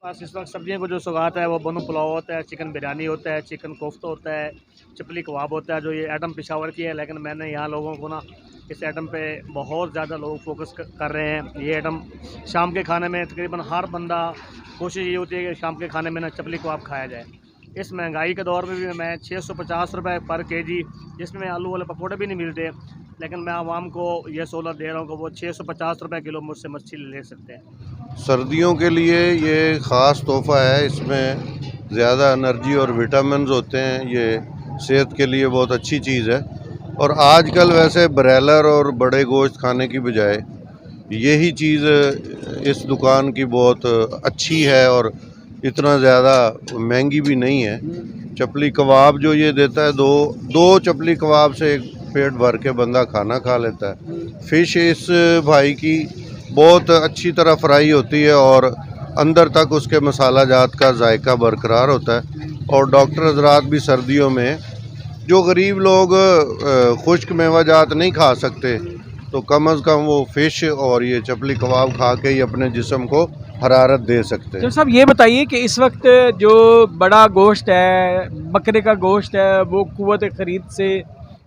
पास इस वक्त सब्जियों को जो सौगात है वो बनो पुलाव होता है, चिकन बिरयानी होता है, चिकन कोफ्ता होता है, चपली कबाब होता है। जो ये आइटम पेशावर की है, लेकिन मैंने यहाँ लोगों को ना इस आइटम पे बहुत ज़्यादा लोग फोकस कर रहे हैं। ये आइटम शाम के खाने में तकरीबन हर बंदा कोशिश ये होती है कि शाम के खाने में ना चपली कबाब खाया जाए। इस महंगाई के दौर में भी मैं 650 रुपये पर केजी, जिसमें आलू वाले पकौड़े भी नहीं मिलते, लेकिन मैं आवाम को ये सहूलत दे रहा हूँ कि वो 650 रुपये किलो मुझसे मछली ले सकते हैं। सर्दियों के लिए ये ख़ास तोहफ़ा है। इसमें ज़्यादा एनर्जी और विटामिन्स होते हैं। ये सेहत के लिए बहुत अच्छी चीज़ है। और आजकल वैसे ब्रॉयलर और बड़े गोश्त खाने की बजाय यही चीज़ इस दुकान की बहुत अच्छी है और इतना ज़्यादा महंगी भी नहीं है। चपली कबाब जो ये देता है, दो चपली कबाब से एक पेट भर के बंदा खाना खा लेता है। फ़िश इस भाई की बहुत अच्छी तरह फ्राई होती है और अंदर तक उसके मसाला जात का जायका बरकरार होता है। और डॉक्टर हजरात भी सर्दियों में जो गरीब लोग खुश्क मेवा जात नहीं खा सकते, तो कम अज़ कम वो फ़िश और ये चपली कबाब खा के ही अपने जिस्म को हरारत दे सकते हैं। तो साहब ये बताइए कि इस वक्त जो बड़ा गोश्त है, बकरे का गोश्त है, वो क़ुव्वत ख़रीद से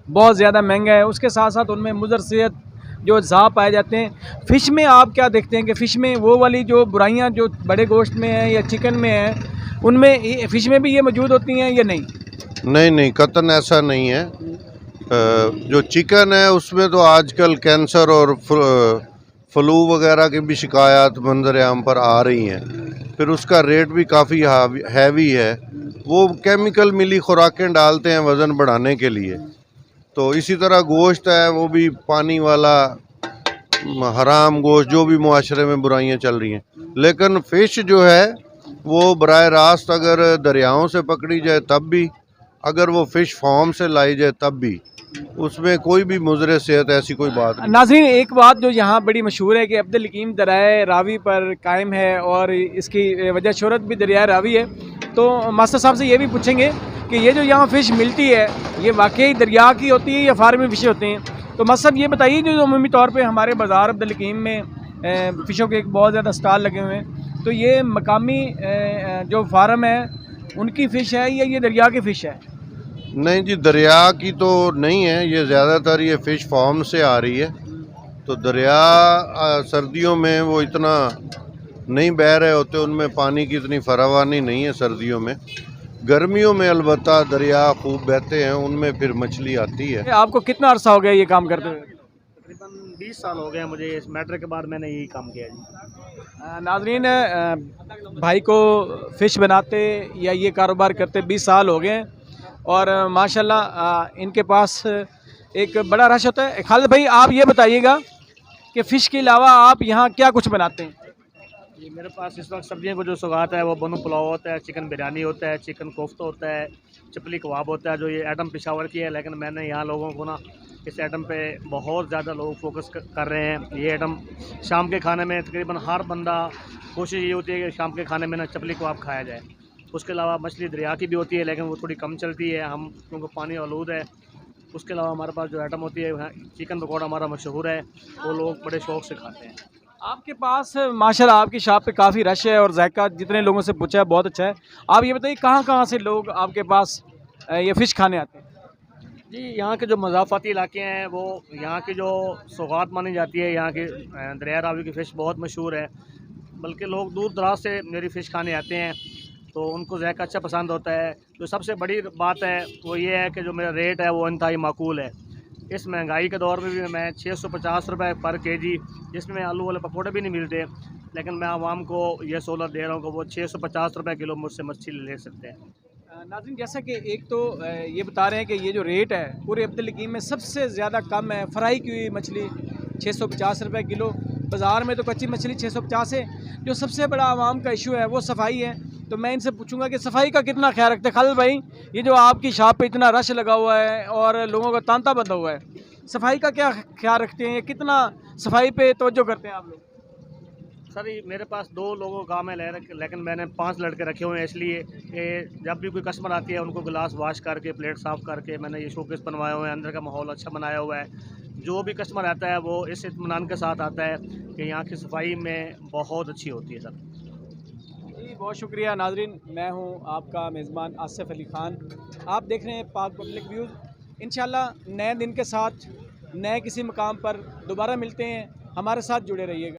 बहुत ज़्यादा महंगा है। उसके साथ साथ उनमें मुज़र सेहत जो अज़ा पाए जाते हैं। फ़िश में आप क्या देखते हैं कि फ़िश में वो वाली जो बुराइयां जो बड़े गोश्त में हैं या चिकन में हैं, उनमें फ़िश में भी ये मौजूद होती हैं या नहीं? नहीं, कतन ऐसा नहीं है। जो चिकन है उसमें तो आजकल कैंसर और फ्लू वगैरह की भी शिकायत मंजर आम पर आ रही हैं। फिर उसका रेट भी काफ़ी हैवी है। वो केमिकल मिली खुराकें डालते हैं वज़न बढ़ाने के लिए। तो इसी तरह गोश्त है, वो भी पानी वाला हराम गोश्त, जो भी मुआशरे में बुराइयां चल रही हैं। लेकिन फ़िश जो है वो बराह रास्त अगर दरियाओं से पकड़ी जाए तब भी, अगर वो फ़िश फार्म से लाई जाए तब भी, उसमें कोई भी मुज़र सेहत ऐसी कोई बात नहीं। नाज़रीन, एक बात जो यहाँ बड़ी मशहूर है कि अब्दुल हकीम दरियाए रावी पर कायम है और इसकी वजह शोहरत भी दरियाए रावी है। तो मास्टर साहब से ये भी पूछेंगे कि ये जो यहाँ फ़िश मिलती है, ये वाकई दरिया की होती है या फार्मी फ़िश होती हैं? तो मास्टर साहब ये बताइए, जो अमूमी तौर पे हमारे बाज़ार अब्दुल हकीम में फ़िशों के एक बहुत ज़्यादा स्टॉल लगे हुए हैं, तो ये मकामी जो फार्म है उनकी फ़िश है या ये दरिया की फ़िश है? नहीं जी, दरिया की तो नहीं है ये, ज़्यादातर ये फ़िश फार्म से आ रही है। तो दरिया सर्दियों में वो इतना नहीं बह रहे होते, उनमें पानी की इतनी फरावानी नहीं है सर्दियों में। गर्मियों में अलबत्ता दरिया खूब बहते हैं, उनमें फिर मछली आती है। आपको कितना अरसा हो गया ये काम करते हुए? तकरीबन 20 साल हो गए मुझे। इस मैटर के बाद मैंने यही काम किया जी। नाज़रीन, भाई को फ़िश बनाते या ये कारोबार करते 20 साल हो गए हैं और माशाल्लाह इनके पास एक बड़ा रश होता है। खालिद भाई, आप ये बताइएगा कि फ़िश के अलावा आप यहाँ क्या कुछ बनाते हैं? जी, मेरे पास इस वक्त सब्जियों को जो सौगात है वो बनो पुलाव होता है, चिकन बिरयानी होता है, चिकन कोफ्ता होता है, चपली कबाब होता है। जो ये आइटम पेशावर की है, लेकिन मैंने यहाँ लोगों को ना इस आइटम पे बहुत ज़्यादा लोग फोकस कर रहे हैं। ये आइटम शाम के खाने में तकरीबन हर बंदा कोशिश ये होती है कि शाम के खाने में ना चपली कबाब खाया जाए। उसके अलावा मछली दरिया की भी होती है, लेकिन वो थोड़ी कम चलती है, हम क्योंकि पानी आलूद है। उसके अलावा हमारे पास जो आइटम होती है, चिकन पकौड़ा हमारा मशहूर है, वो लोग बड़े शौक़ से खाते हैं। आपके पास माशाल्लाह आपकी शॉप पे काफ़ी रश है और जायका जितने लोगों से पूछा है बहुत अच्छा है। आप ये बताइए कहाँ कहाँ से लोग आपके पास ये फ़िश खाने आते हैं? जी, यहाँ के जो मज़ाफ़ाती इलाके हैं, वो यहाँ की जो सौगात मानी जाती है, यहाँ की दरिया रावी की फ़िश बहुत मशहूर है। बल्कि लोग दूर दराज से मेरी फ़िश खाने आते हैं, तो उनको ज़ायका अच्छा पसंद होता है। जो सबसे बड़ी बात है वो ये है कि जो मेरा रेट है वो इंतहाई माकूल है। इस महंगाई के दौर में भी मैं 650 रुपये पर केजी, जिसमें आलू वाले पकौड़े भी नहीं मिलते, लेकिन मैं आवाम को ये सहूलत दे रहा हूँ कि वो 650 रुपये किलो मुझसे मछली ले सकते हैं। नाज़रीन, जैसा कि एक तो ये बता रहे हैं कि ये जो रेट है पूरे अब्दुल हकीम में सबसे ज़्यादा कम है। फ्राई की हुई मछली 650 रुपये किलो, बाज़ार में तो कच्ची मछली 650 है। जो सबसे बड़ा आवाम का इशू है वो सफाई है। तो मैं इनसे पूछूंगा कि सफाई का कितना ख्याल रखते हैं। खालिद भाई, ये जो आपकी शॉप पे इतना रश लगा हुआ है और लोगों का तांता बंधा हुआ है, सफाई का क्या ख्याल रखते हैं? कितना सफाई पे तवज्जो करते हैं आप लोग? सर, ये मेरे पास 2 लोगों का काम है, लेकिन मैंने 5 लड़के रखे हुए हैं, इसलिए कि जब भी कोई कस्टमर आती है उनको गिलास वॉश करके, प्लेट साफ़ करके मैंने ये शोकेस बनवाए हुए हैं। अंदर का माहौल अच्छा बनाया हुआ है। जो भी कस्टमर आता है वो इस इत्मीनान के साथ आता है कि यहाँ की सफाई में बहुत अच्छी होती है सर। जी, बहुत शुक्रिया नाजरीन। मैं हूं आपका मेज़बान आसिफ अली ख़ान। आप देख रहे हैं पाक पब्लिक व्यूज़। इंशाल्लाह नए दिन के साथ नए किसी मकाम पर दोबारा मिलते हैं। हमारे साथ जुड़े रहिएगा।